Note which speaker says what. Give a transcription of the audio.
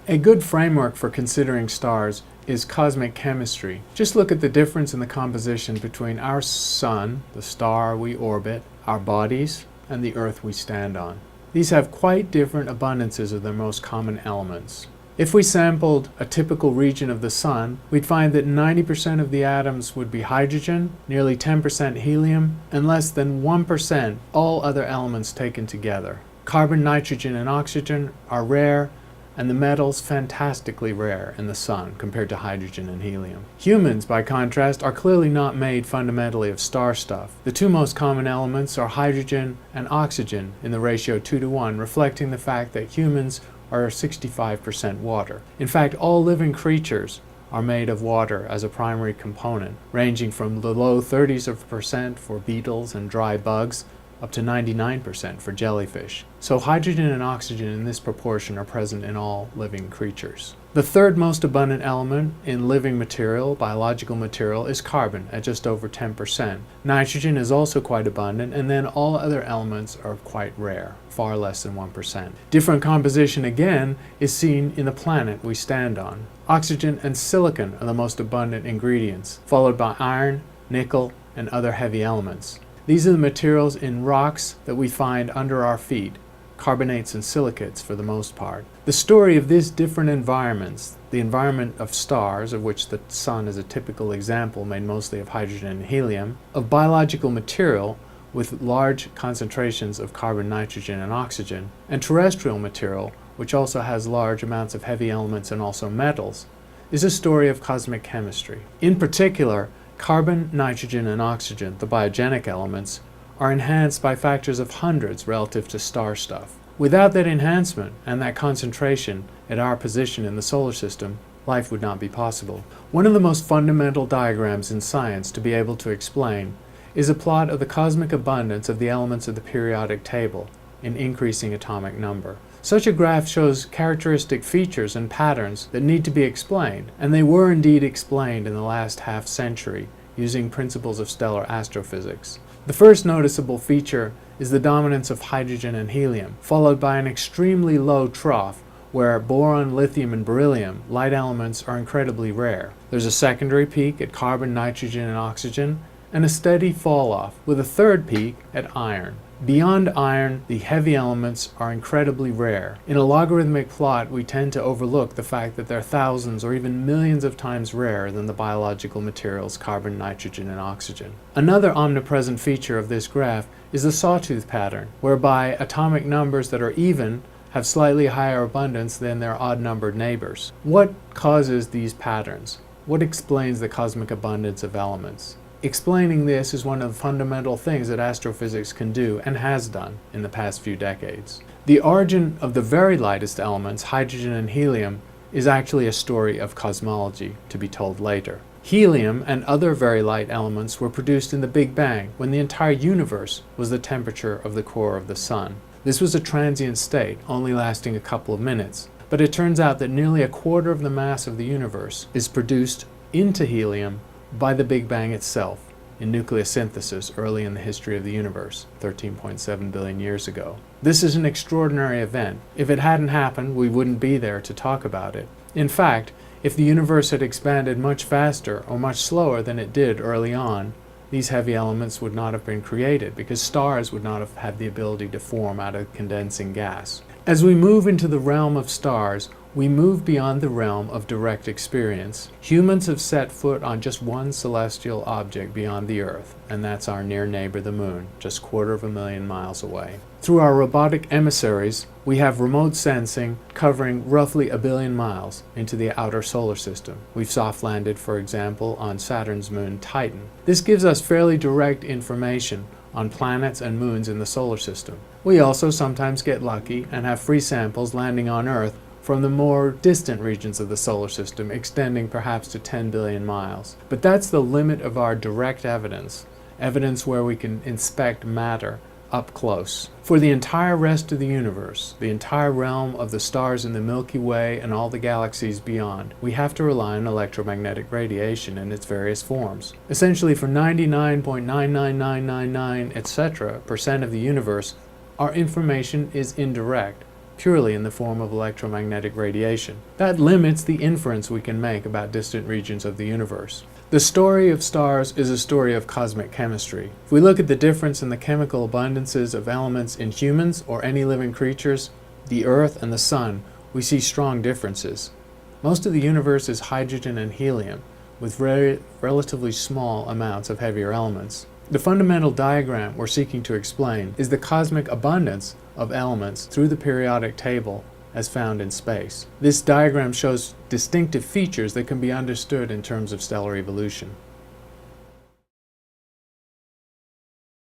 Speaker 1: A good framework for considering stars is cosmic chemistry. Just look at the difference in the composition between our sun, the star we orbit, our bodies, and the Earth we stand on. These have quite different abundances of their most common elements. If we sampled a typical region of the sun, we'd find that 90% of the atoms would be hydrogen, nearly 10% helium, and less than 1% all other elements taken together. Carbon, nitrogen, and oxygen are rare, and the metals fantastically rare in the sun compared to hydrogen and helium. Humans, by contrast, are clearly not made fundamentally of star stuff. The two most common elements are hydrogen and oxygen in the ratio 2:1, reflecting the fact that humans are 65% water. In fact, all living creatures are made of water as a primary component, ranging from the low 30% for beetles and dry bugs up to 99% for jellyfish. So hydrogen and oxygen in this proportion are present in all living creatures. The third most abundant element in living material, biological material, is carbon at just over 10%. Nitrogen is also quite abundant, and then all other elements are quite rare, far less than 1%. Different composition again is seen in the planet we stand on. Oxygen and silicon are the most abundant ingredients, followed by iron, nickel, and other heavy elements. These are the materials in rocks that we find under our feet, carbonates and silicates for the most part. The story of these different environments, the environment of stars, of which the sun is a typical example made mostly of hydrogen and helium, of biological material with large concentrations of carbon, nitrogen, and oxygen, and terrestrial material, which also has large amounts of heavy elements and also metals, is a story of cosmic chemistry. In particular, carbon, nitrogen, and oxygen, the biogenic elements, are enhanced by factors of hundreds relative to star stuff. Without that enhancement and that concentration at our position in the solar system, life would not be possible. One of the most fundamental diagrams in science to be able to explain is a plot of the cosmic abundance of the elements of the periodic table in increasing atomic number. Such a graph shows characteristic features and patterns that need to be explained, and they were indeed explained in the last half century using principles of stellar astrophysics. The first noticeable feature is the dominance of hydrogen and helium, followed by an extremely low trough where boron, lithium, and beryllium, light elements, are incredibly rare. There's a secondary peak at carbon, nitrogen, and oxygen, and a steady fall-off with a third peak at iron. Beyond iron, the heavy elements are incredibly rare. In a logarithmic plot, we tend to overlook the fact that they're thousands or even millions of times rarer than the biological materials carbon, nitrogen, and oxygen. Another omnipresent feature of this graph is the sawtooth pattern, whereby atomic numbers that are even have slightly higher abundance than their odd-numbered neighbors. What causes these patterns? What explains the cosmic abundance of elements? Explaining this is one of the fundamental things that astrophysics can do and has done in the past few decades. The origin of the very lightest elements, hydrogen and helium, is actually a story of cosmology to be told later. Helium and other very light elements were produced in the Big Bang when the entire universe was the temperature of the core of the sun. This was a transient state, only lasting a couple of minutes, but it turns out that nearly a quarter of the mass of the universe is produced into helium by the Big Bang itself in nucleosynthesis early in the history of the universe, 13.7 billion years ago. This is an extraordinary event. If it hadn't happened, we wouldn't be there to talk about it. In fact, if the universe had expanded much faster or much slower than it did early on, these heavy elements would not have been created because stars would not have had the ability to form out of condensing gas. As we move into the realm of stars, we move beyond the realm of direct experience. Humans have set foot on just one celestial object beyond the Earth, and that's our near neighbor, the Moon, just 250,000 miles away. Through our robotic emissaries, we have remote sensing covering roughly 1 billion miles into the outer solar system. We've soft landed, for example, on Saturn's moon Titan. This gives us fairly direct information on planets and moons in the solar system. We also sometimes get lucky and have free samples landing on Earth from the more distant regions of the solar system, extending perhaps to 10 billion miles. But that's the limit of our direct evidence, evidence where we can inspect matter up close. For the entire rest of the universe, the entire realm of the stars in the Milky Way and all the galaxies beyond, we have to rely on electromagnetic radiation in its various forms. Essentially, for 99.99999, etc. % of the universe, our information is indirect. purely in the form of electromagnetic radiation. That limits the inference we can make about distant regions of the universe. The story of stars is a story of cosmic chemistry. If we look at the difference in the chemical abundances of elements in humans or any living creatures, the Earth and the Sun, we see strong differences. Most of the universe is hydrogen and helium, with relatively small amounts of heavier elements. The fundamental diagram we're seeking to explain is the cosmic abundance of elements through the periodic table as found in space. This diagram shows distinctive features that can be understood in terms of stellar evolution.